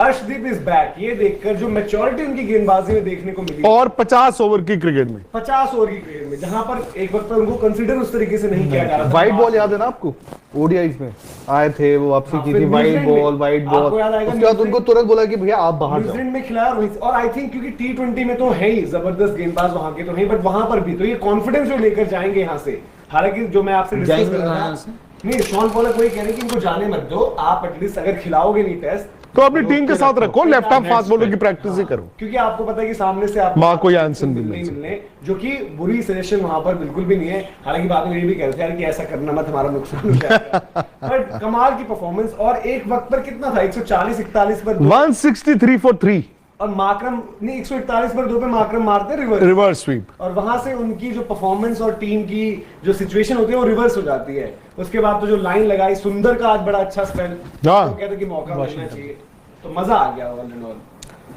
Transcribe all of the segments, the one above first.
Arshdeep is back, ये देखकर जो मैच्योरिटी उनकी गेंदबाजी में देखने को मिली, और 50 ओवर की क्रिकेट में, 50 ओवर की क्रिकेट में, जहां पर एक वक्त पर उनको कंसीडर उस तरीके से नहीं किया जा रहा था। वाइट बॉल याद है ना आपको, ओडीआईज में आए थे वो, वापसी की थी, वाइट बॉल, उसके बाद उनको तुरंत बोला कि भैया आप बाहर जाओ। न्यूजीलैंड में खिलाया और आई थिंक क्योंकि टी20 में तो है ही जबरदस्त गेंदबाज वहां के तो है, बट वहां पर भी तो ये कॉन्फिडेंस जो लेकर जाएंगे यहाँ से, हालांकि जो मैं आपसे डिस्कस कर रहा था, नहीं शॉन पॉलक वही कह रहे कि इनको जाने मत दो, आप एटलीस्ट अगर खिलाओगे नहीं टेस्ट तो अपनी टीम के साथ रखो, लेफ्ट आर्म फास्ट बॉलर की प्रैक्टिस ही करो, क्योंकि आपको पता है कि सामने से आप मार्को यानसन भी नहीं मिलने, जो कि बुरी सजेशन वहां पर बिल्कुल भी नहीं है। हालांकि बाद में ये भी कहते हैं कि ऐसा करना मत, हमारा नुकसान हो जाएगा। बट कमाल की परफॉर्मेंस, और एक वक्त पर कितना था 140-41 पर 163 for 3 और माकरम नहीं 141 पर 2 पे माकरम मारते रिवर्स स्वीप, और वहां से उनकी जो परफॉर्मेंस और टीम की जो सिचुएशन होती है वो रिवर्स हो जाती है। उसके बाद तो जो लाइन लगाई सुंदर का, आज बड़ा अच्छा स्पेल, तो कहते कि मौका मिलना चाहिए, तो मजा आ गया ऑल इन ऑल।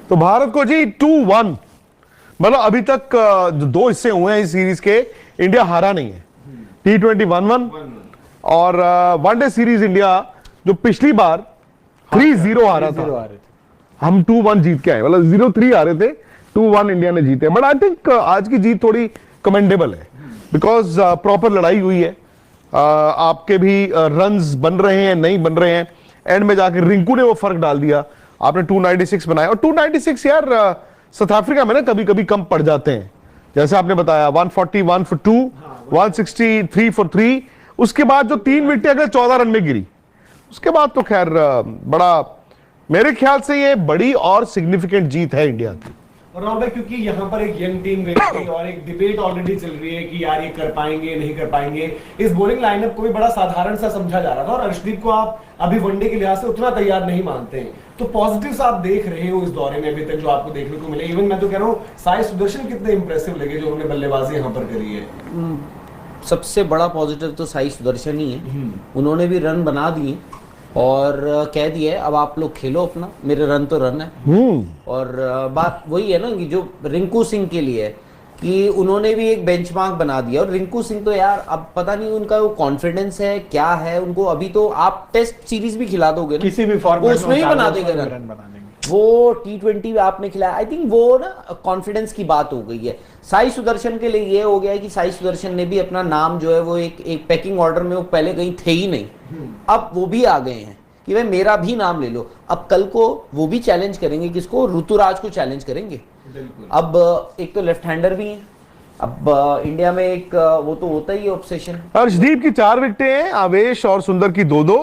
तो भारत को जी 2-1, मतलब अभी तक जो 2 हिस्से हुए हैं इस सीरीज के, इंडिया हारा नहीं है। T20 1-1 और वनडे सीरीज इंडिया जो पिछली बार 3-0 हारा था, हम 2-1 जीत के आए, मतलब 0-3 हारे थे, 2-1 इंडिया ने जीते। बट आई थिंक आज की जीत थोड़ी कमेंडेबल है, बिकॉज प्रॉपर लड़ाई हुई है, आपके भी रन्स बन रहे हैं, नहीं बन रहे हैं, एंड में जाकर रिंकू ने वो फर्क डाल दिया, आपने 296 बनाया, और 296 यार साउथ अफ्रीका में ना कभी कभी कम पड़ जाते हैं, जैसे आपने बताया 141 for 2, 163 for 3, उसके बाद जो 3 विकेटें अगले 14 रन में गिरी, उसके बाद तो खैर बड़ा, मेरे ख्याल से ये बड़ी और सिग्निफिकेंट जीत है इंडिया की। और राहुल भाई, क्योंकि यहाँ पर एक यंग टीम गई और एक डिबेट ऑलरेडी चल रही है कि यार ये कर पाएंगे नहीं कर पाएंगे, इस बॉलिंग लाइनअप को भी बड़ा साधारण सा समझा जा रहा था, और अर्शदीप को आप अभी वनडे के लिहाज से उतना तैयार नहीं मानते हैं, तो पॉजिटिव्स आप देख रहे हो इस दौरे में अभी तक जो आपको देखने को मिले? इवन मैं तो कह रहा हूँ साई सुदर्शन कितने इंप्रेसिव लगे जो उन्होंने बल्लेबाजी यहाँ पर करी है। सबसे बड़ा पॉजिटिव तो साई सुदर्शन ही है, उन्होंने भी रन बना दिए और कह दिया अब आप लोग खेलो अपना, मेरे रन तो रन है। और बात वही है ना कि जो रिंकू सिंह के लिए है कि उन्होंने भी एक बेंचमार्क बना दिया, और रिंकू सिंह तो यार अब पता नहीं उनका वो कॉन्फिडेंस है क्या है उनको, अभी तो आप टेस्ट सीरीज भी खिला दोगे ना, किसी भी फॉर्मेट उसमें ही बना देंगे रन बना देंगे। वो T20 आपने खिलाया, आई थिंक वो ना कॉन्फिडेंस की बात हो गई है। साई सुदर्शन के लिए ये हो गया है कि साई सुदर्शन ने भी अपना नाम जो है वो एक पैकिंग ऑर्डर में वो पहले कहीं थे ही नहीं, अब वो भी आ गए हैं कि भाई मेरा भी नाम ले लो। अब कल को वो भी चैलेंज करेंगे, किसको? ऋतुराज को चैलेंज करेंगे। अब एक तो लेफ्ट हैंडर भी है, अब इंडिया में एक वो तो होता ही है ऑब्सेशन। अर्शदीप की 4 विकेटें हैं, आवेश और सुंदर की 2-2,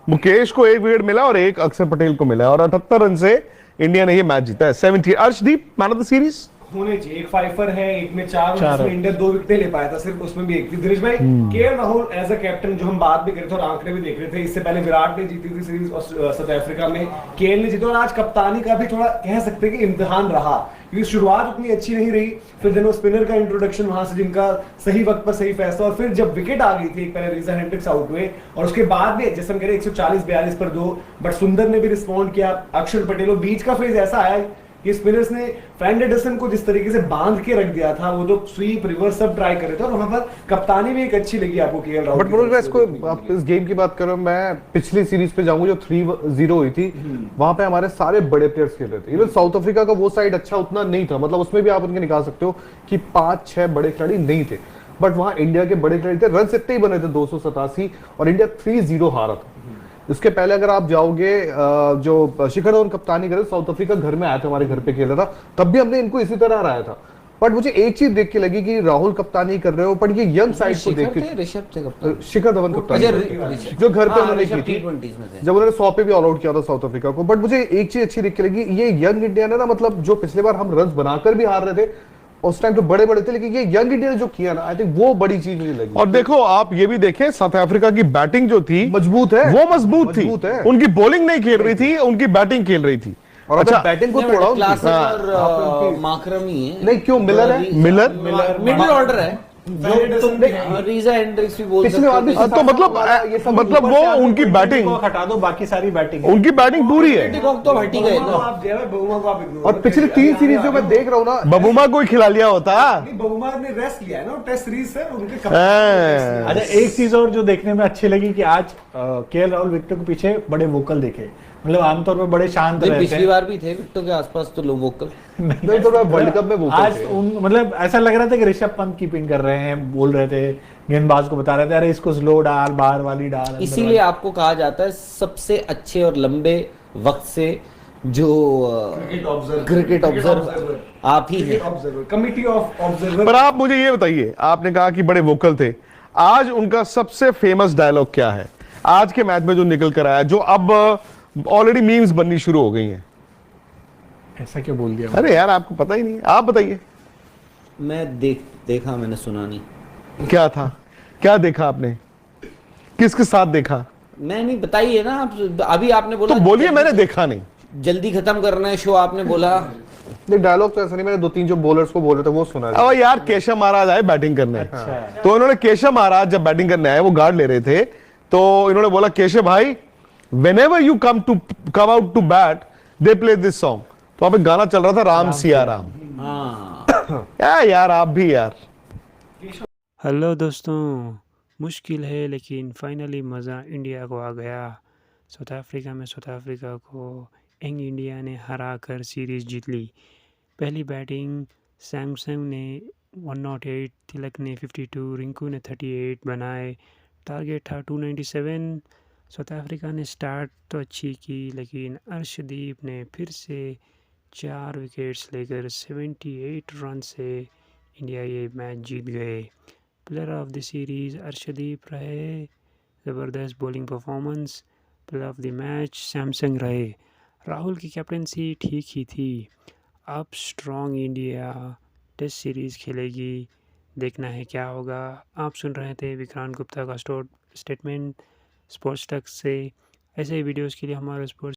मुकेश को 1 विकेट मिला और 1 अक्षर पटेल को मिला, और 78 रन से इंडिया ने ये मैच जीता है। 70 Arshdeep man of the series होने चाहिए, एक फाइफर है, एक में 4 उसमें इंडिया 2 विकेटें ले पाया था सिर्फ, उसमें भी एक थी। दिनेश भाई, KL Rahul as a captain जो हम बात भी कर रहे थे और आंकड़े भी देख रहे थे, इससे पहले विराट ने जीती थी सीरीज साउथ अफ्रीका में, केएल ने जीती, और आज कप्तानी का भी थोड़ा कह सकते हैं कि इम्तिहान रहा, क्योंकि शुरुआत उतनी अच्छी नहीं रही, फिर जब स्पिनर का इंट्रोडक्शन वहां से जिनका सही वक्त पर सही फैसला, और फिर जब विकेट आ गई थी, एक पहले रीजा हेंड्रिक्स आउट हुए और उसके बाद भी जैसे हम कह रहे 140-42 पर 2, बट सुंदर ने भी रिस्पॉन्ड किया, अक्षर पटेल, बीच का फेज ऐसा आया कि स्पिनर्स ने फ्रैंक एंडरसन को जिस तरीके से बांध के रख दिया था, वो तो स्वीप रिवर्स सब ट्राई कर रहे थे, और वहां पर कप्तानी भी एक अच्छी लगी आपको केएल राहुल। बट मनोज भाई, इसको आप इस गेम की बात करो, मैं पिछली सीरीज पे जाऊंगा जो 3-0 हुई थी, वहां पे हमारे सारे बड़े प्लेयर्स खेल रहे थे। इवन साउथ अफ्रीका का वो साइड अच्छा उतना नहीं था, मतलब उसमें भी आप उनके निकाल सकते हो कि 5-6 बड़े खिलाड़ी नहीं थे, बट वहां इंडिया के बड़े खिलाड़ी थे, रन इतने ही बने थे 287, और इंडिया 3-0 हारा था। इसके पहले अगर आप जाओगे, जो शिखर धवन कप्तानी करे, साउथ अफ्रीका घर में आया था, हमारे घर पे खेला था, तब भी हमने इनको इसी तरह हराया था। बट मुझे एक चीज देख के लगी कि राहुल कप्तानी कर रहे हो, पर ये यंग साइड को देख के, ऋषभ थे कप्तान, शिखर धवन कप्तानी जो घर पे उन्होंने की थी, जब उन्होंने 100 पे भी ऑल आउट किया था साउथ अफ्रीका को। बट मुझे एक चीज अच्छी देख के लगी, ये यंग इंडिया ने ना, मतलब जो पिछले बार हम रन बनाकर भी हार रहे थे, उस टाइम तो बड़े बड़े थे, लेकिन ये यंग इंडिया ने जो किया ना, आई थिंक वो बड़ी चीज मुझे लगी। और देखो आप ये भी देखें, साउथ अफ्रीका की बैटिंग जो थी मजबूत है, वो मजबूत थी, उनकी बॉलिंग नहीं खेल रही थी, उनकी बैटिंग खेल रही थी। और अच्छा, बैटिंग को थोड़ा माकरम ही है, नहीं क्यों मिलर है, मिलर मिडिल ऑर्डर है, रीजा हेंड्रिक्स भी बोल सकते हैं, तो मतलब वो उनकी बैटिंग हटा दो, बाकी सारी बैटिंग, उनकी बैटिंग पूरी है। तो हट ही गए ना, और पिछली 3 सीरीज जो मैं देख रहा हूँ ना, बबूमा को ही खिला लिया होता, बबूमा ने रेस्ट लिया है ना टेस्ट सीरीज से उनके। अच्छा, एक चीज और जो देखने में अच्छी लगी कि आज केएल राहुल विकेट के पीछे बड़े वोकल देखे, मतलब आमतौर पर बड़े शांत नहीं, रहते पिछली हैं। बार भी थे विकेटों के आसपास तो लोग वोकल। नहीं तो वर्ल्ड कप में वो आज मतलब ऐसा लग रहा था कि ऋषभ पंत कीपिंग कर रहे हैं, बोल रहे थे, गेंदबाज को बता रहे थे अरे इसको स्लो डाल, बाहर वाली डाल, अंदर इसीलिए वाली। आपको कहा जाता है सबसे अच्छे और लंबे वक्त से जो क्रिकेट ऑब्जर्वर आप ही हैं। Observer, committee of observer. पर आप मुझे ये बताइए, आपने कहा कि बड़े वोकल थे, आज उनका सबसे फेमस डायलॉग क्या है आज के मैच में जो निकल कर आया, जो अब ऑलरेडी मीम्स बननी शुरू हो गई हैं? ऐसा क्यों बोल दिया? अरे यार आपको पता ही नहीं, आप बताइए मैं देखा, मैंने सुना नहीं। क्या था, क्या देखा आपने, किसके साथ देखा? मैं नहीं, बताइए ना आप। अभी आपने बोला तो बोलिए मैंने देखा नहीं। जल्दी खत्म करना है शो, आपने बोला। डायलॉग तो ऐसा नहीं, मैंने 2-3 जो बॉलर्स को बोल रहे थे वो सुना है। अब यार केशव महाराज आए बैटिंग करने, तो इन्होंने केशव महाराज जब बैटिंग करने आए, वो गार्ड ले रहे थे, तो इन्होंने बोला केशव भाई whenever you come out to bat they play this song। तो वहां पे गाना चल रहा था राम सिया राम। हाँ, यार आप भी यार। हेलो दोस्तों, मुश्किल है लेकिन फाइनली मज़ा इंडिया को आ गया। साउथ अफ्रीका में साउथ अफ्रीका को यंग इंडिया ने हरा कर सीरीज़ जीत ली। पहली बैटिंग सैमसंग ने 108, तिलक ने 52, रिंकू ने 38 बनाए। टारगेट था 297। साउथ अफ्रीका ने स्टार्ट तो अच्छी की, लेकिन अर्शदीप ने फिर से 4 विकेट्स लेकर 78 रन से इंडिया ये मैच जीत गए। Player of the series Arshdeep रहे, ज़बरदस्त bowling performance. Player of the match Samsung रहे। राहुल की कैप्टनसी ठीक ही थी। अब स्ट्रॉन्ग इंडिया टेस्ट सीरीज़ खेलेगी, देखना है क्या होगा। आप सुन रहे थे विक्रांत गुप्ता का स्टेटमेंट स्पोर्ट्स टक से। ऐसे ही वीडियोस के लिए हमारे स्पोर्ट्स